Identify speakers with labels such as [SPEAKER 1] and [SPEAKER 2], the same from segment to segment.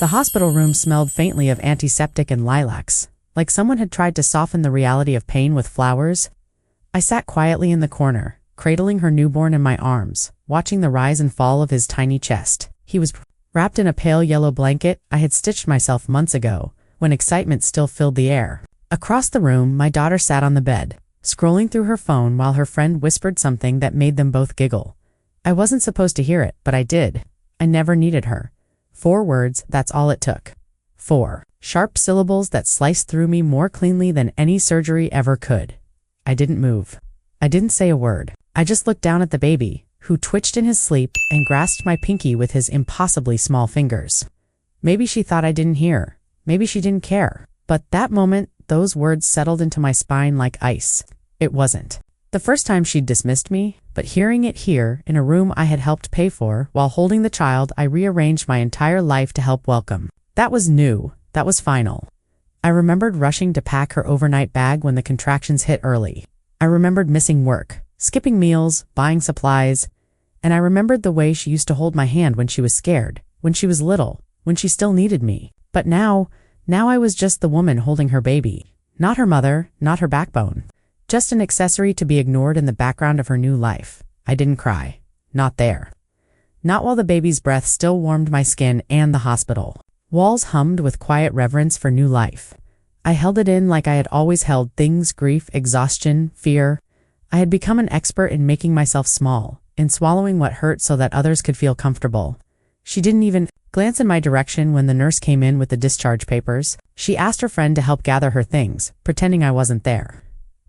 [SPEAKER 1] The hospital room smelled faintly of antiseptic and lilacs, like someone had tried to soften the reality of pain with flowers. I sat quietly in the corner, cradling her newborn in my arms, watching the rise and fall of his tiny chest. He was wrapped in a pale yellow blanket I had stitched myself months ago, when excitement still filled the air. Across the room, my daughter sat on the bed, scrolling through her phone while her friend whispered something that made them both giggle. I wasn't supposed to hear it, but I did. I never needed her. 4 words, that's all it took. 4 sharp syllables that sliced through me more cleanly than any surgery ever could. I didn't move. I didn't say a word. I just looked down at the baby, who twitched in his sleep and grasped my pinky with his impossibly small fingers. Maybe she thought I didn't hear. Maybe she didn't care. But that moment, those words settled into my spine like ice. It wasn't the first time she'd dismissed me, but hearing it here, in a room I had helped pay for, while holding the child I rearranged my entire life to help welcome. That was new. That was final. I remembered rushing to pack her overnight bag when the contractions hit early. I remembered missing work, skipping meals, buying supplies, and I remembered the way she used to hold my hand when she was scared, when she was little, when she still needed me. But now I was just the woman holding her baby. Not her mother, not her backbone. Just an accessory to be ignored in the background of her new life. I didn't cry. Not there. Not while the baby's breath still warmed my skin and the hospital. Walls hummed with quiet reverence for new life. I held it in like I had always held things: grief, exhaustion, fear. I had become an expert in making myself small, in swallowing what hurt so that others could feel comfortable. She didn't even glance in my direction when the nurse came in with the discharge papers. She asked her friend to help gather her things, pretending I wasn't there.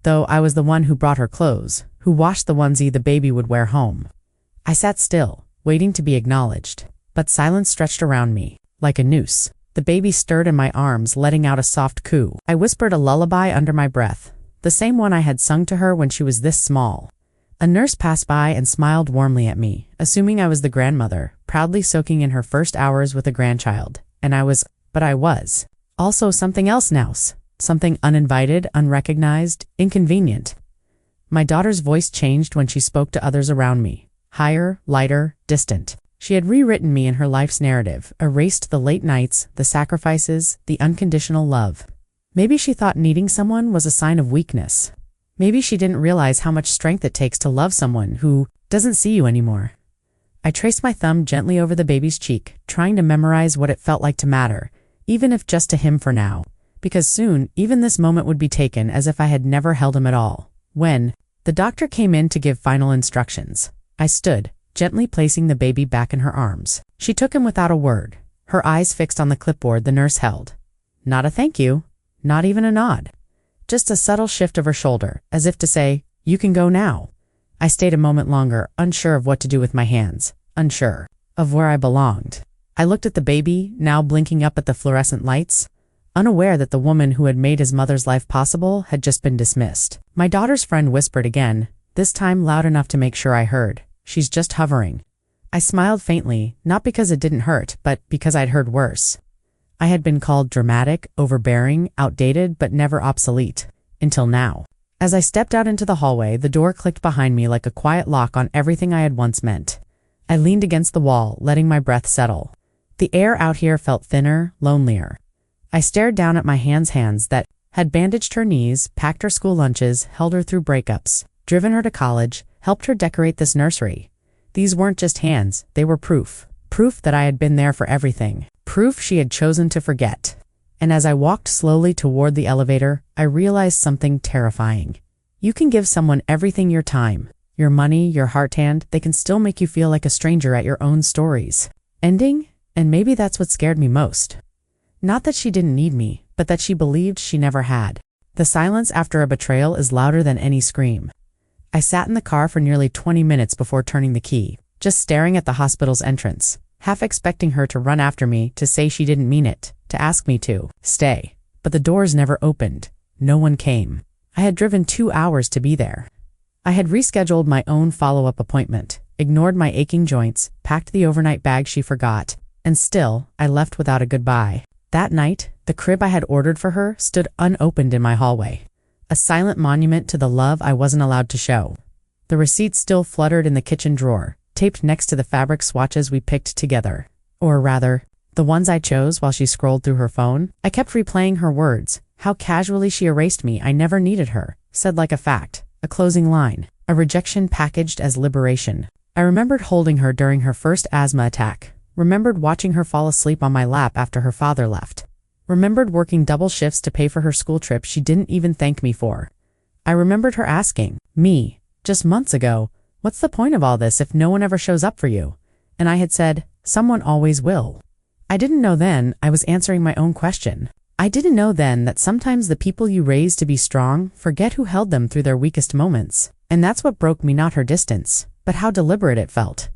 [SPEAKER 1] Though I was the one who brought her clothes, who washed the onesie the baby would wear home. I sat still, waiting to be acknowledged, but silence stretched around me, like a noose. The baby stirred in my arms, letting out a soft coo. I whispered a lullaby under my breath, the same one I had sung to her when she was this small. A nurse passed by and smiled warmly at me, assuming I was the grandmother, proudly soaking in her first hours with a grandchild. And I was also something else now. Something uninvited, unrecognized, inconvenient. My daughter's voice changed when she spoke to others around me. Higher, lighter, distant. She had rewritten me in her life's narrative, erased the late nights, the sacrifices, the unconditional love. Maybe she thought needing someone was a sign of weakness. Maybe she didn't realize how much strength it takes to love someone who doesn't see you anymore. I traced my thumb gently over the baby's cheek, trying to memorize what it felt like to matter, even if just to him for now. Because soon, even this moment would be taken as if I had never held him at all. When the doctor came in to give final instructions, I stood, gently placing the baby back in her arms. She took him without a word, her eyes fixed on the clipboard the nurse held. Not a thank you, not even a nod. Just a subtle shift of her shoulder, as if to say, "You can go now." I stayed a moment longer, unsure of what to do with my hands, unsure of where I belonged. I looked at the baby, now blinking up at the fluorescent lights, unaware that the woman who had made his mother's life possible had just been dismissed. My daughter's friend whispered again, this time loud enough to make sure I heard, "She's just hovering." I smiled faintly, not because it didn't hurt, but because I'd heard worse. I had been called dramatic, overbearing, outdated, but never obsolete. Until now. As I stepped out into the hallway, the door clicked behind me like a quiet lock on everything I had once meant. I leaned against the wall, letting my breath settle. The air out here felt thinner, lonelier. I stared down at my hands that had bandaged her knees, packed her school lunches, held her through breakups, driven her to college, helped her decorate this nursery. These weren't just hands, they were proof. Proof that I had been there for everything. Proof she had chosen to forget. And as I walked slowly toward the elevator, I realized something terrifying. You can give someone everything: your time, your money, your heart hand. They can still make you feel like a stranger at your own story's ending, and maybe that's what scared me most. Not that she didn't need me, but that she believed she never had. The silence after a betrayal is louder than any scream. I sat in the car for nearly 20 minutes before turning the key, just staring at the hospital's entrance, half expecting her to run after me, to say she didn't mean it, to ask me to stay. But the doors never opened. No one came. I had driven 2 hours to be there. I had rescheduled my own follow-up appointment, ignored my aching joints, packed the overnight bag she forgot, and still, I left without a goodbye. That night, the crib I had ordered for her stood unopened in my hallway, a silent monument to the love I wasn't allowed to show. The receipt still fluttered in the kitchen drawer, taped next to the fabric swatches we picked together. Or rather, The ones I chose while she scrolled through her phone. I kept replaying her words. How casually she erased me. I never needed her. Said like a fact. A closing line. A rejection packaged as liberation. I remembered holding her during her first asthma attack. Remembered watching her fall asleep on my lap after her father left. Remembered working double shifts to pay for her school trip she didn't even thank me for. I remembered her asking me, just months ago, what's the point of all this if no one ever shows up for you? And I had said, someone always will. I didn't know then I was answering my own question. I didn't know then that sometimes the people you raise to be strong forget who held them through their weakest moments. And that's what broke me, not her distance, but how deliberate it felt.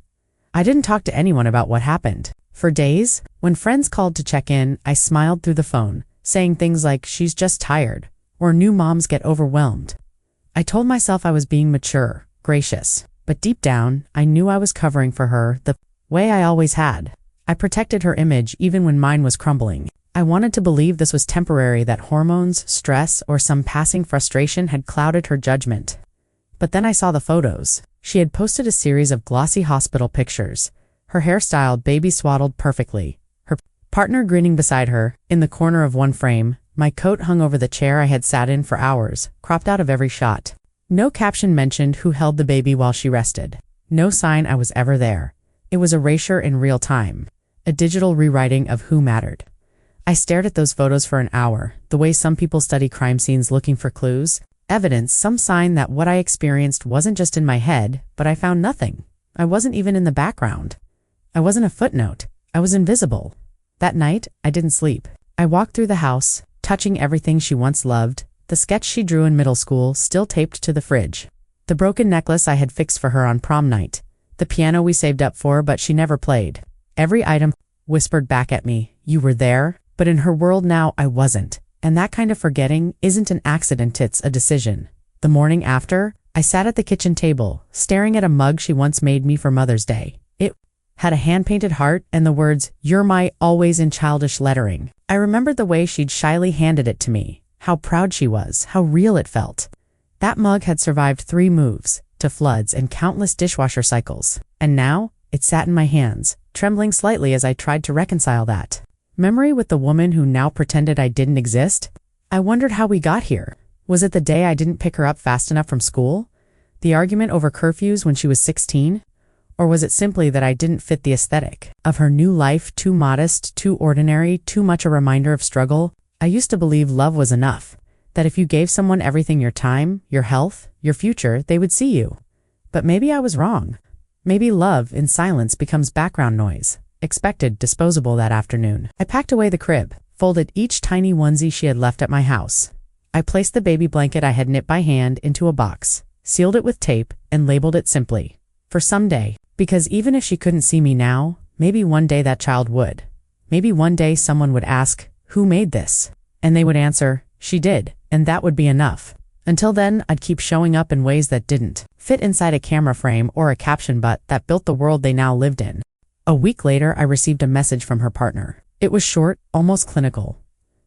[SPEAKER 1] I didn't talk to anyone about what happened. For days, when friends called to check in, I smiled through the phone, saying things like, she's just tired, or new moms get overwhelmed. I told myself I was being mature, gracious, but deep down, I knew I was covering for her the way I always had. I protected her image even when mine was crumbling. I wanted to believe this was temporary, that hormones, stress, or some passing frustration had clouded her judgment. But then I saw the photos. She had posted a series of glossy hospital pictures, her hair styled baby swaddled perfectly, her partner grinning beside her. In the corner of one frame, my coat hung over the chair I had sat in for hours, cropped out of every shot. No caption mentioned who held the baby while she rested. No sign I was ever there. It was erasure in real time, a digital rewriting of who mattered. I stared at those photos for an hour, the way some people study crime scenes looking for clues, evidence, some sign that what I experienced wasn't just in my head, but I found nothing. I wasn't even in the background. I wasn't a footnote. I was invisible. That night, I didn't sleep. I walked through the house, touching everything she once loved, the sketch she drew in middle school still taped to the fridge, the broken necklace I had fixed for her on prom night, the piano we saved up for but she never played. Every item whispered back at me, you were there, but in her world now I wasn't. And that kind of forgetting isn't an accident, it's a decision. The morning after, I sat at the kitchen table, staring at a mug she once made me for Mother's Day. It had a hand-painted heart and the words, "You're my," always in childish lettering. I remembered the way she'd shyly handed it to me, how proud she was, how real it felt. That mug had survived 3 moves, to floods and countless dishwasher cycles. And now, it sat in my hands, trembling slightly as I tried to reconcile that memory with the woman who now pretended I didn't exist. I wondered how we got here. Was it the day I didn't pick her up fast enough from school? The argument over curfews when she was 16? Or was it simply that I didn't fit the aesthetic of her new life, too modest, too ordinary, too much a reminder of struggle? I used to believe love was enough, that if you gave someone everything, your time, your health, your future, they would see you. But maybe I was wrong. Maybe love, in silence, becomes background noise. Expected, disposable that afternoon. I packed away the crib, folded each tiny onesie she had left at my house. I placed the baby blanket I had knit by hand into a box, sealed it with tape, and labeled it simply, for someday. Because even if she couldn't see me now, maybe one day that child would. Maybe one day someone would ask, who made this? And they would answer, she did, and that would be enough. Until then, I'd keep showing up in ways that didn't fit inside a camera frame or a caption but that built the world they now lived in. A week later, I received a message from her partner. It was short, almost clinical.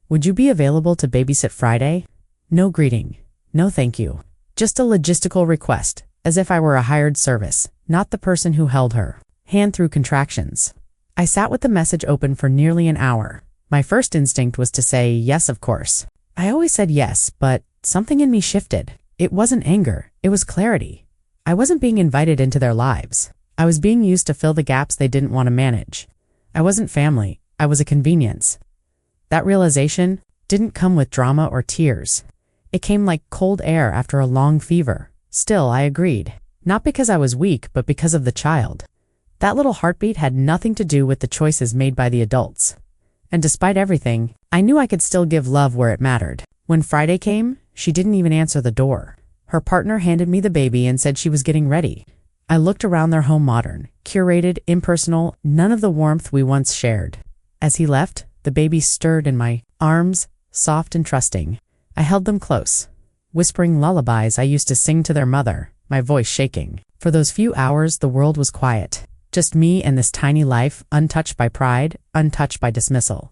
[SPEAKER 1] Would you be available to babysit Friday? No greeting. No thank you. Just a logistical request, as if I were a hired service, not the person who held her hand through contractions. I sat with the message open for nearly an hour. My first instinct was to say, yes, of course. I always said yes, but something in me shifted. It wasn't anger, it was clarity. I wasn't being invited into their lives. I was being used to fill the gaps they didn't want to manage. I wasn't family, I was a convenience. That realization didn't come with drama or tears. It came like cold air after a long fever. Still, I agreed. Not because I was weak, but because of the child. That little heartbeat had nothing to do with the choices made by the adults. And despite everything, I knew I could still give love where it mattered. When Friday came, she didn't even answer the door. Her partner handed me the baby and said she was getting ready. I looked around their home, modern, curated, impersonal, none of the warmth we once shared. As he left, the baby stirred in my arms, soft and trusting. I held them close, whispering lullabies I used to sing to their mother, my voice shaking. For those few hours, the world was quiet. Just me and this tiny life, untouched by pride, untouched by dismissal.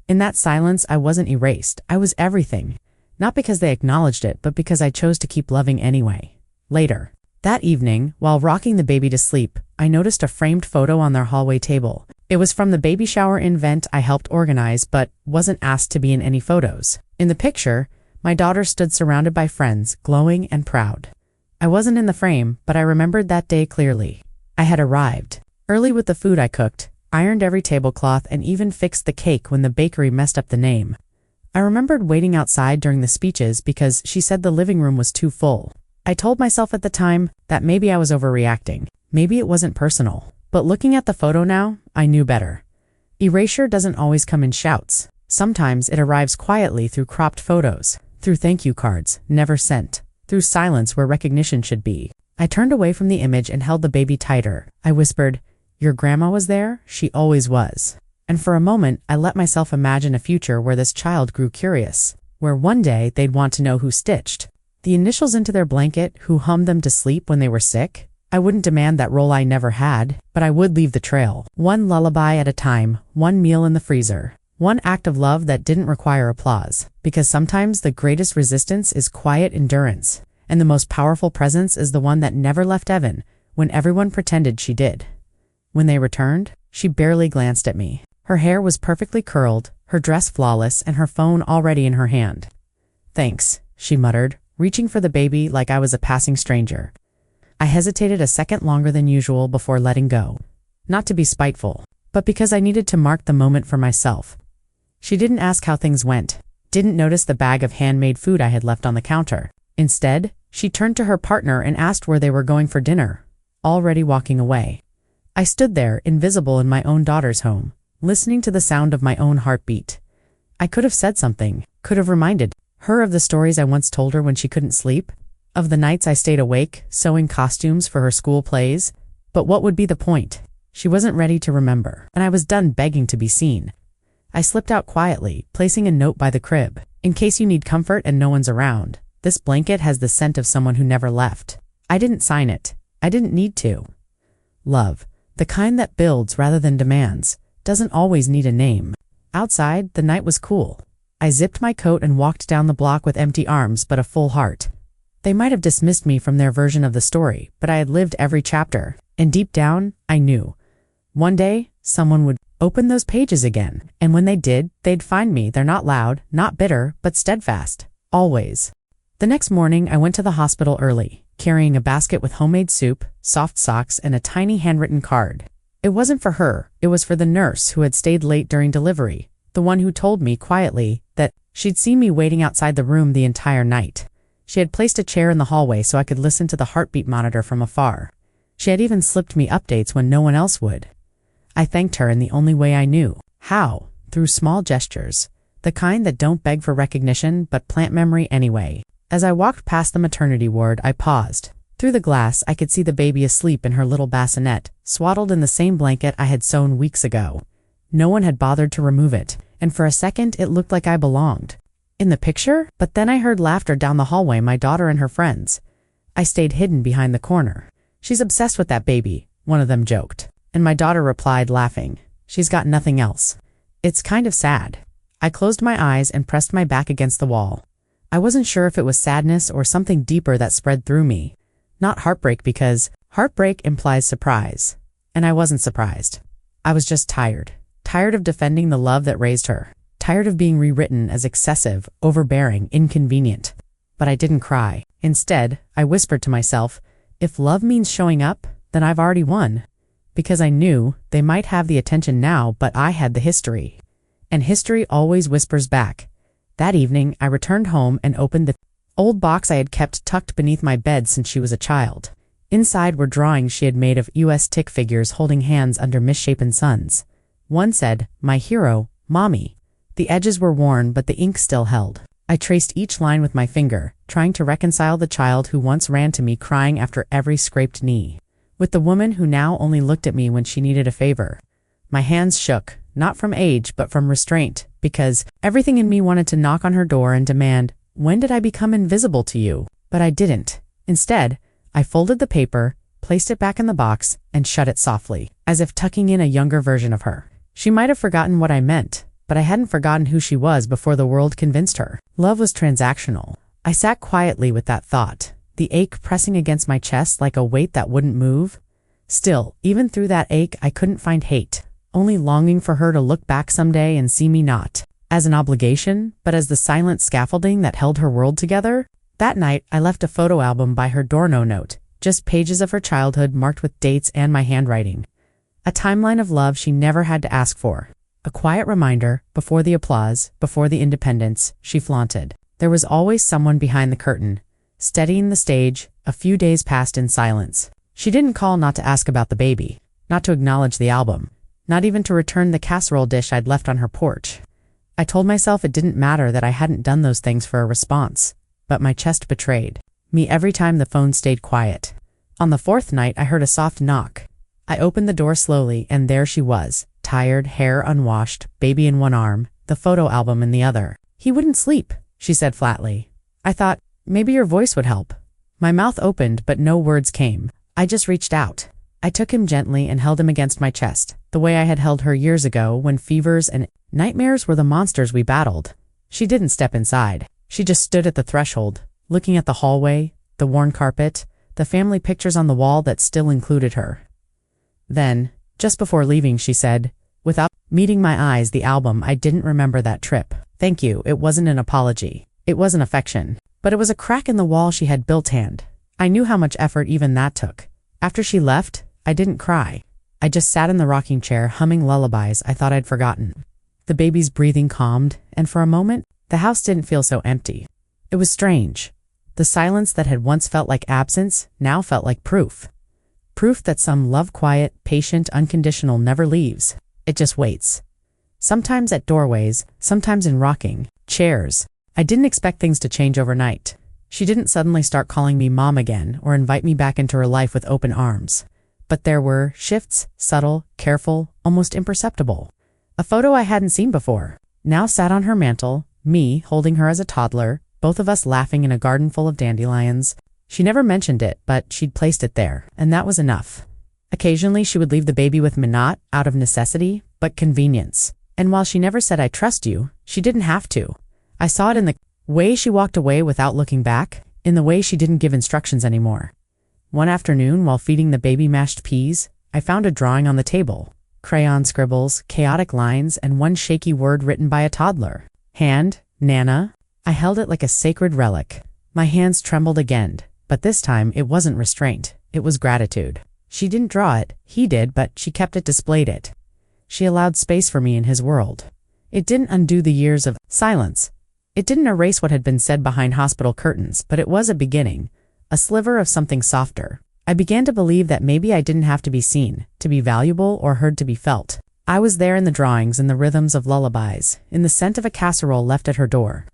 [SPEAKER 1] In that silence, I wasn't erased. I was everything. Not because they acknowledged it, but because I chose to keep loving anyway. Later, that evening, while rocking the baby to sleep, I noticed a framed photo on their hallway table. It was from the baby shower event I helped organize but wasn't asked to be in any photos. In the picture, my daughter stood surrounded by friends, glowing and proud. I wasn't in the frame, but I remembered that day clearly. I had arrived early with the food I cooked, ironed every tablecloth, and even fixed the cake when the bakery messed up the name. I remembered waiting outside during the speeches because she said the living room was too full. I told myself at the time that maybe I was overreacting. Maybe it wasn't personal. But looking at the photo now, I knew better. Erasure doesn't always come in shouts. Sometimes it arrives quietly through cropped photos, through thank you cards, never sent, through silence where recognition should be. I turned away from the image and held the baby tighter. I whispered, "Your grandma was there? She always was." And for a moment, I let myself imagine a future where this child grew curious, where one day they'd want to know who stitched the initials into their blanket, who hummed them to sleep when they were sick. I wouldn't demand that role I never had, but I would leave the trail. One lullaby at a time, one meal in the freezer, one act of love that didn't require applause. Because sometimes the greatest resistance is quiet endurance, and the most powerful presence is the one that never left Evan when everyone pretended she did. When they returned, she barely glanced at me. Her hair was perfectly curled, her dress flawless, and her phone already in her hand. "Thanks," she muttered, reaching for the baby like I was a passing stranger. I hesitated a second longer than usual before letting go. Not to be spiteful, but because I needed to mark the moment for myself. She didn't ask how things went, didn't notice the bag of handmade food I had left on the counter. Instead, she turned to her partner and asked where they were going for dinner, already walking away. I stood there, invisible in my own daughter's home, listening to the sound of my own heartbeat. I could have said something, could have reminded her of the stories I once told her when she couldn't sleep, of the nights I stayed awake, sewing costumes for her school plays. But what would be the point? She wasn't ready to remember, and I was done begging to be seen. I slipped out quietly, placing a note by the crib. "In case you need comfort and no one's around, this blanket has the scent of someone who never left." I didn't sign it. I didn't need to. Love, the kind that builds rather than demands, doesn't always need a name. Outside, the night was cool. I zipped my coat and walked down the block with empty arms but a full heart. They might have dismissed me from their version of the story, but I had lived every chapter, and deep down, I knew. One day, someone would open those pages again, and when they did, they'd find me there, not loud, not bitter, but steadfast. Always. The next morning, I went to the hospital early, carrying a basket with homemade soup, soft socks, and a tiny handwritten card. It wasn't for her, it was for the nurse who had stayed late during delivery, the one who told me quietly that she'd seen me waiting outside the room the entire night. She had placed a chair in the hallway so I could listen to the heartbeat monitor from afar. She had even slipped me updates when no one else would. I thanked her in the only way I knew. How? Through small gestures. The kind that don't beg for recognition but plant memory anyway. As I walked past the maternity ward, I paused. Through the glass, I could see the baby asleep in her little bassinet, swaddled in the same blanket I had sewn weeks ago. No one had bothered to remove it, and for a second it looked like I belonged in the picture. But then I heard laughter down the hallway, my daughter and her friends. I stayed hidden behind the corner. "She's obsessed with that baby," one of them joked. And my daughter replied, laughing, "She's got nothing else." It's kind of sad. I closed my eyes and pressed my back against the wall. I wasn't sure if it was sadness or something deeper that spread through me. Not heartbreak, because heartbreak implies surprise. And I wasn't surprised. I was just tired. Tired of defending the love that raised her. Tired of being rewritten as excessive, overbearing, inconvenient. But I didn't cry. Instead, I whispered to myself, if love means showing up, then I've already won. Because I knew they might have the attention now, but I had the history. And history always whispers back. That evening, I returned home and opened the old box I had kept tucked beneath my bed since she was a child. Inside were drawings she had made of US tick figures holding hands under misshapen suns. One said, "My hero, Mommy." The edges were worn, but the ink still held. I traced each line with my finger, trying to reconcile the child who once ran to me crying after every scraped knee, with the woman who now only looked at me when she needed a favor. My hands shook, not from age but from restraint, because everything in me wanted to knock on her door and demand, "When did I become invisible to you?" But I didn't. Instead, I folded the paper, placed it back in the box, and shut it softly, as if tucking in a younger version of her. She might have forgotten what I meant, but I hadn't forgotten who she was before the world convinced her. Love was transactional. I sat quietly with that thought, the ache pressing against my chest like a weight that wouldn't move. Still, even through that ache, I couldn't find hate. only longing for her to look back someday and see me not as an obligation, but as the silent scaffolding that held her world together. That night, I left a photo album by her door. No note, just pages of her childhood marked with dates and my handwriting. A timeline of love she never had to ask for. A quiet reminder, before the applause, before the independence she flaunted. There was always someone behind the curtain, steadying the stage. A few days passed in silence. She didn't call not to ask about the baby, not to acknowledge the album, not even to return the casserole dish I'd left on her porch. I told myself it didn't matter that I hadn't done those things for a response, but my chest betrayed me every time the phone stayed quiet. On the fourth night, I heard a soft knock. I opened the door slowly, and there she was, tired, hair unwashed, baby in one arm, the photo album in the other. "He wouldn't sleep," she said flatly. I thought, maybe your voice would help. My mouth opened, but no words came. I just reached out. I took him gently and held him against my chest, the way I had held her years ago when fevers and nightmares were the monsters we battled. She didn't step inside. She just stood at the threshold, looking at the hallway, the worn carpet, the family pictures on the wall that still included her. Then, just before leaving, she said, without meeting my eyes, the album. I didn't remember that trip. Thank you. It wasn't an apology. It wasn't affection. But it was a crack in the wall she had built. I knew how much effort even that took. After she left, I didn't cry. I just sat in the rocking chair humming lullabies I thought I'd forgotten. The baby's breathing calmed, and for a moment, the house didn't feel so empty. It was strange. The silence that had once felt like absence now felt like proof. Proof that some love, quiet, patient, unconditional, never leaves. It just waits. Sometimes at doorways, sometimes in rocking chairs. I didn't expect things to change overnight. She didn't suddenly start calling me mom again or invite me back into her life with open arms. But there were shifts, subtle, careful, almost imperceptible. A photo I hadn't seen before now sat on her mantel, me holding her as a toddler, both of us laughing in a garden full of dandelions. She never mentioned it, but she'd placed it there, and that was enough. Occasionally she would leave the baby with me, not out of necessity, but convenience. And while she never said I trust you, she didn't have to. I saw it in the way she walked away without looking back, in the way she didn't give instructions anymore. One afternoon, while feeding the baby mashed peas, I found a drawing on the table. Crayon scribbles, chaotic lines, and one shaky word written by a toddler. Hand, Nana. I held it like a sacred relic. My hands trembled again, but this time it wasn't restraint, it was gratitude. She didn't draw it, he did, but she kept it, displayed it. She allowed space for me in his world. It didn't undo the years of silence. It didn't erase what had been said behind hospital curtains, but it was a beginning, a sliver of something softer. I began to believe that maybe I didn't have to be seen, to be valuable, or heard to be felt. I was there in the drawings, in the rhythms of lullabies, in the scent of a casserole left at her door.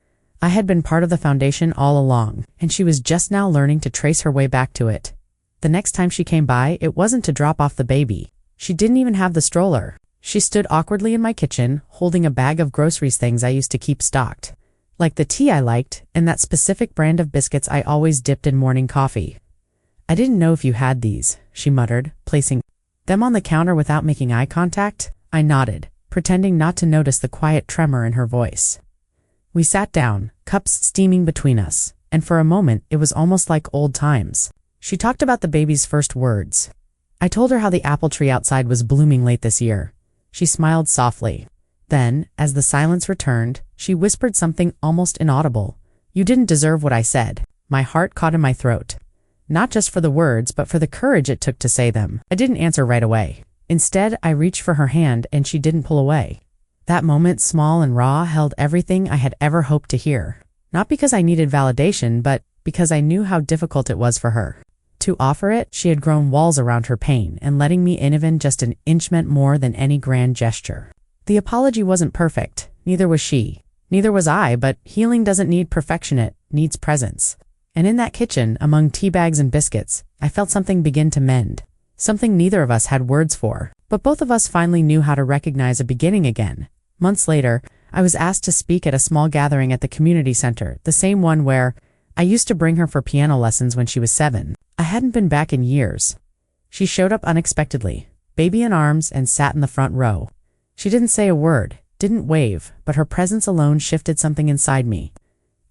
[SPEAKER 1] I had been part of the foundation all along, and she was just now learning to trace her way back to it. The next time she came by, it wasn't to drop off the baby. She didn't even have the stroller. She stood awkwardly in my kitchen, holding a bag of groceries, things I used to keep stocked. Like the tea I liked, and that specific brand of biscuits I always dipped in morning coffee. "I didn't know if you had these," she muttered, placing them on the counter without making eye contact. I nodded, pretending not to notice the quiet tremor in her voice. We sat down, cups steaming between us, and for a moment it was almost like old times. She talked about the baby's first words. I told her how the apple tree outside was blooming late this year. She smiled softly. Then, as the silence returned, she whispered something almost inaudible. "You didn't deserve what I said." My heart caught in my throat. Not just for the words, but for the courage it took to say them. I didn't answer right away. Instead, I reached for her hand, and she didn't pull away. That moment, small and raw, held everything I had ever hoped to hear. Not because I needed validation, but because I knew how difficult it was for her. To offer it, she had grown walls around her pain, and letting me in even just an inch meant more than any grand gesture. The apology wasn't perfect, neither was she. Neither was I, but healing doesn't need perfection, it needs presence. And in that kitchen, among tea bags and biscuits, I felt something begin to mend. Something neither of us had words for, but both of us finally knew how to recognize a beginning again. Months later, I was asked to speak at a small gathering at the community center, the same one where I used to bring her for piano lessons when she was 7. I hadn't been back in years. She showed up unexpectedly, baby in arms, and sat in the front row. She didn't say a word, didn't wave, but her presence alone shifted something inside me.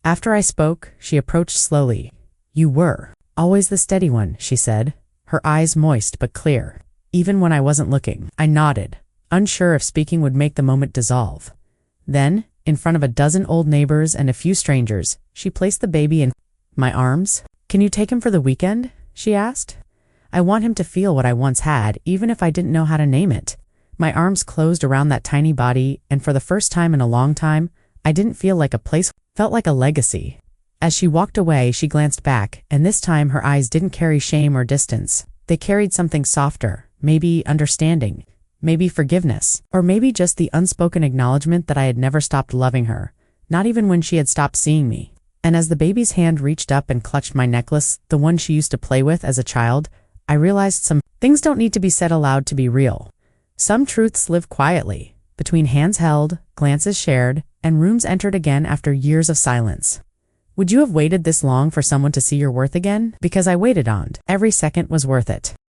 [SPEAKER 1] After I spoke, she approached slowly. "You were always the steady one," she said, her eyes moist but clear. Even when I wasn't looking, I nodded, unsure if speaking would make the moment dissolve. Then, in front of a dozen old neighbors and a few strangers, she placed the baby in my arms. "Can you take him for the weekend?" she asked. "I want him to feel what I once had, even if I didn't know how to name it." My arms closed around that tiny body, and for the first time in a long time, I didn't feel like a place, felt like a legacy. As she walked away, she glanced back, and this time her eyes didn't carry shame or distance. They carried something softer, maybe understanding, maybe forgiveness, or maybe just the unspoken acknowledgement that I had never stopped loving her, not even when she had stopped seeing me. And as the baby's hand reached up and clutched my necklace, the one she used to play with as a child, I realized some things don't need to be said aloud to be real. Some truths live quietly, between hands held, glances shared, and rooms entered again after years of silence. Would you have waited this long for someone to see your worth again? Because I waited on. Every second was worth it.